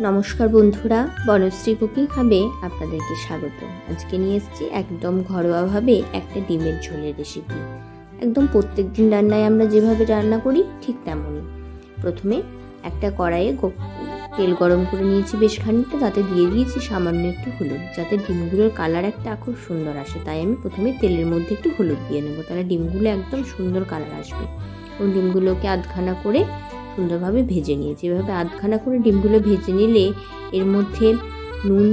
নমস্কার বন্ধুরা, বনশ্রী কুকিং হাবে আপনাদেরকে স্বাগত। আজকে নিয়ে এসেছি একদম ঘরোয়াভাবে একটা ডিমের ঝোলের রেসিপি। একদম প্রত্যেক দিন রান্নায় আমরা যেভাবে রান্না করি ঠিক তেমনই। প্রথমে একটা কড়াইয়ে তেল গরম করে নিয়েছি বেশ খানিকটা, তাতে দিয়ে দিয়েছি সামান্য একটু হলুদ, যাতে ডিমগুলোর কালার একটা খুব সুন্দর আসে। তাই আমি প্রথমে তেলের মধ্যে একটু হলুদ দিয়ে নেবো, তাহলে ডিমগুলো একদম সুন্দর কালার আসবে। এবং ডিমগুলোকে আধখানা করে সুন্দরভাবে ভেজে নিয়েছি। এভাবে আধখানা করে ডিমগুলো ভেজে নিলে এর মধ্যে নুন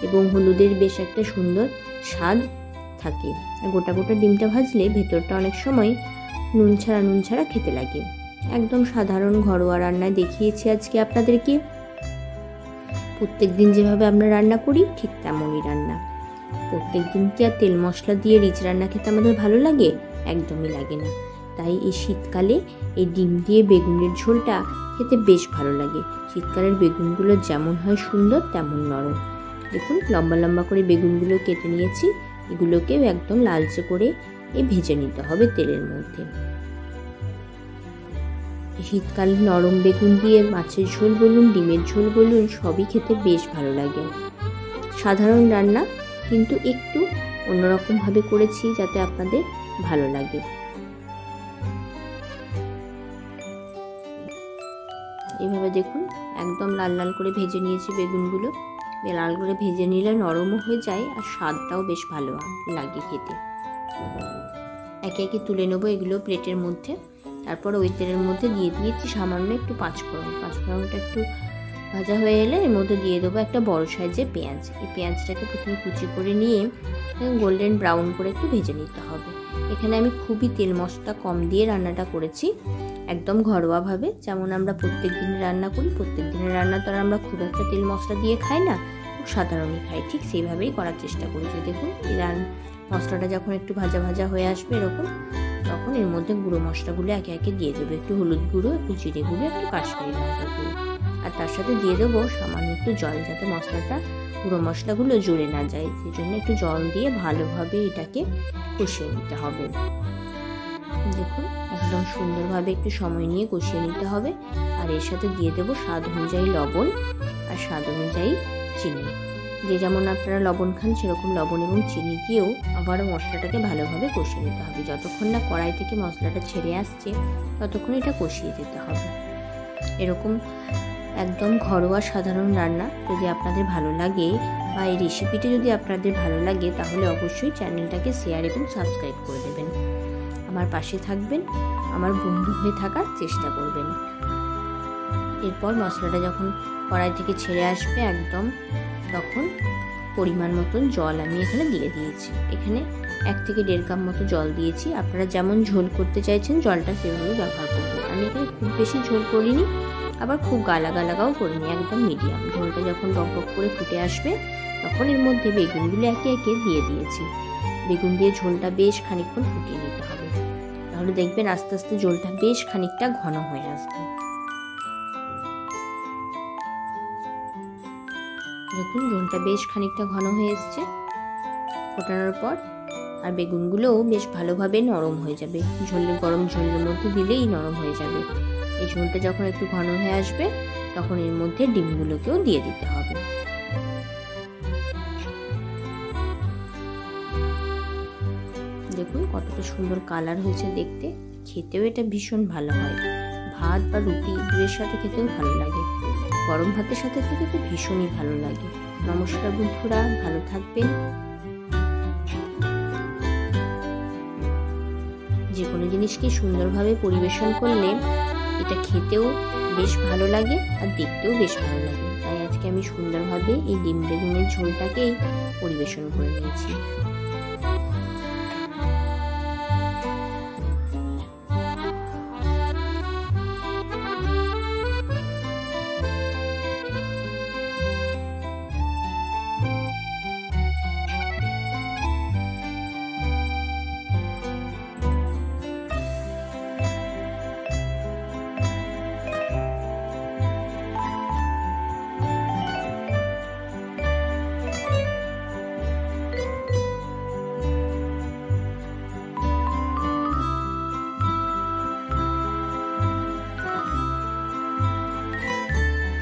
এবং হলুদের বেশ একটা সুন্দর স্বাদ থাকে। গোটা গোটা ডিমটা ভাজলে ভেতরটা অনেক সময় নুন ছাড়া খেতে লাগে। একদম সাধারণ ঘরোয়া রান্নায় দেখিয়েছি আজকে আপনাদেরকে। প্রত্যেক দিন যেভাবে আমরা রান্না করি ঠিক তেমনই রান্না। প্রত্যেক দিন কি আর তেল মশলা দিয়ে রিচ রান্না খেতে আমাদের ভালো লাগে? একদমই লাগে না। তাই এই শীতকালে এই ডিম দিয়ে বেগুনের ঝোলটা খেতে বেশ ভালো লাগে। শীতকালের বেগুনগুলো যেমন হয় সুন্দর তেমন নরম। দেখুন লম্বা লম্বা করে বেগুনগুলো কেটে নিয়েছি। এগুলোকেও একদম লালচে করে ভেজে নিতে হবে তেলের মধ্যে। শীতকালে নরম বেগুন দিয়ে মাছের ঝোল বলুন, ডিমের ঝোল বলুন, সবই খেতে বেশ ভালো লাগে। সাধারণ রান্না কিন্তু একটু অন্যরকমভাবে করেছি যাতে আপনাদের ভালো লাগে। এভাবে দেখুন একদম লাল লাল করে ভেজে নিয়েছি বেগুনগুলো। লাল করে ভেজে নিলে নরমও হয়ে যায় আর স্বাদটাও বেশ ভালো লাগে খেতে। একে একে তুলে নেবো এগুলো প্লেটের মধ্যে। তারপর ওই তেলের মধ্যে দিয়ে দিয়েছি সামান্য একটু পাঁচফোড়ন। পাঁচফোড়নটা একটু ভাজা হয়ে এলে এর মধ্যে দিয়ে দেবো একটা বড় সাইজের পেঁয়াজ। এই পেঁয়াজটাকে প্রথমে কুচি করে নিয়ে গোল্ডেন ব্রাউন করে একটু ভেজে নিতে হবে। এখানে আমি খুবই তেল মশলা কম দিয়ে রান্নাটা করেছি, একদম ঘরোয়াভাবে, যেমন আমরা প্রত্যেক দিন রান্না করি। প্রত্যেক দিনের রান্না তো আর আমরা খুব একটা তেল মশলা দিয়ে খাই না, খুব সাধারণই খাই। ঠিক সেইভাবেই করার চেষ্টা করেছি। দেখুন এই মশলাটা যখন একটু ভাজা ভাজা হয়ে আসবে এরকম, তখন এর মধ্যে গুঁড়ো মশলাগুলো একে একে দিয়ে দেবো। একটু হলুদ গুঁড়ো, একটু জিরে গুঁড়ো, একটু কাশ্মীরি লঙ্কা গুঁড়ো, আর তার সাথে দিয়ে দেবো সামান্য একটু জল, যাতে মশলাটা গুঁড়ো মশলাগুলো জ্বলে না যায়। সেই জন্য একটু জল দিয়ে ভালোভাবে এটাকে কষিয়ে নিতে হবে। দেখুন একদম সুন্দরভাবে একটু সময় নিয়ে কষিয়ে নিতে হবে। আর এর সাথে দিয়ে দেবো স্বাদ অনুযায়ী লবণ আর স্বাদ অনুযায়ী চিনি। যে যেমন আপনারা লবণ খান সেরকম লবণ এবং চিনি দিয়েও আবারও মশলাটাকে ভালোভাবে কষিয়ে নিতে হবে। যতক্ষণ না কড়াই থেকে মশলাটা ছেড়ে আসছে ততক্ষণ এটা কষিয়ে যেতে হবে। এরকম একদম ঘরোয়া সাধারণ রান্না যদি আপনাদের ভালো লাগে বা এই রেসিপিটি যদি আপনাদের ভালো লাগে, তাহলে অবশ্যই চ্যানেলটাকে শেয়ার এবং সাবস্ক্রাইব করে দেবেন। আমার পাশে থাকবেন, আমার বন্ধু হয়ে থাকার চেষ্টা করবেন। এরপর মশলাটা যখন কড়াই থেকে ছেড়ে আসবে একদম, তখন পরিমাণ মতন জল আমি এখানে দিয়ে দিয়েছি। এখানে 1 থেকে 1.5 কাপ মতো জল দিয়েছি। আপনারা যেমন ঝোল করতে চাইছেন জলটা সেভাবে ব্যবহার করবেন। আমি এখানে খুব বেশি ঝোল করিনি, আবার খুব গালাগাও করিনি, একদম মিডিয়াম। ঝোলটা যখন টকটক করে ফুটে আসবে তখন এর মধ্যে বেগুনগুলো একে একে দিয়ে দিয়েছি। বেগুন দিয়ে ঝোলটা বেশ খানিকক্ষণ ফুটিয়ে নিতে হবে, তাহলে দেখবেন আস্তে আস্তে ঝোলটা বেশ খানিকটা ঘন হয়ে আসবে। দেখুন ঝোলটা বেশ খানিকটা ঘন হয়ে এসছে ফোটানোর পর, আর বেগুনগুলোও বেশ ভালোভাবে নরম হয়ে যাবে। গরম ঝোলের মধ্যে দিলেই নরম হয়ে যাবে। এই ঝোলটা যখন একটু ঘন হয়ে আসবে তখন এর মধ্যে ডিমগুলোকেও দিয়ে দিতে হবে। দেখুন কতটা সুন্দর কালার হয়েছে দেখতে। খেতেও এটা ভীষণ ভালো হয়। ভাত বা রুটি দুয়ের সাথে খেতেও ভালো লাগে। গরম ভাতের সাথে খেতে তো ভীষণই ভালো লাগে। নমস্কার বন্ধুরা, ভালো থাকবেন। যে কোনো জিনিসকে সুন্দরভাবে পরিবেশন করলে এটা খেতেও বেশ ভালো লাগে আর দেখতেও বেশ ভালো লাগে। তাই আজকে আমি সুন্দরভাবে এই ডিম বেগুনের ঝোলটাকেই পরিবেশন করে নিয়েছি।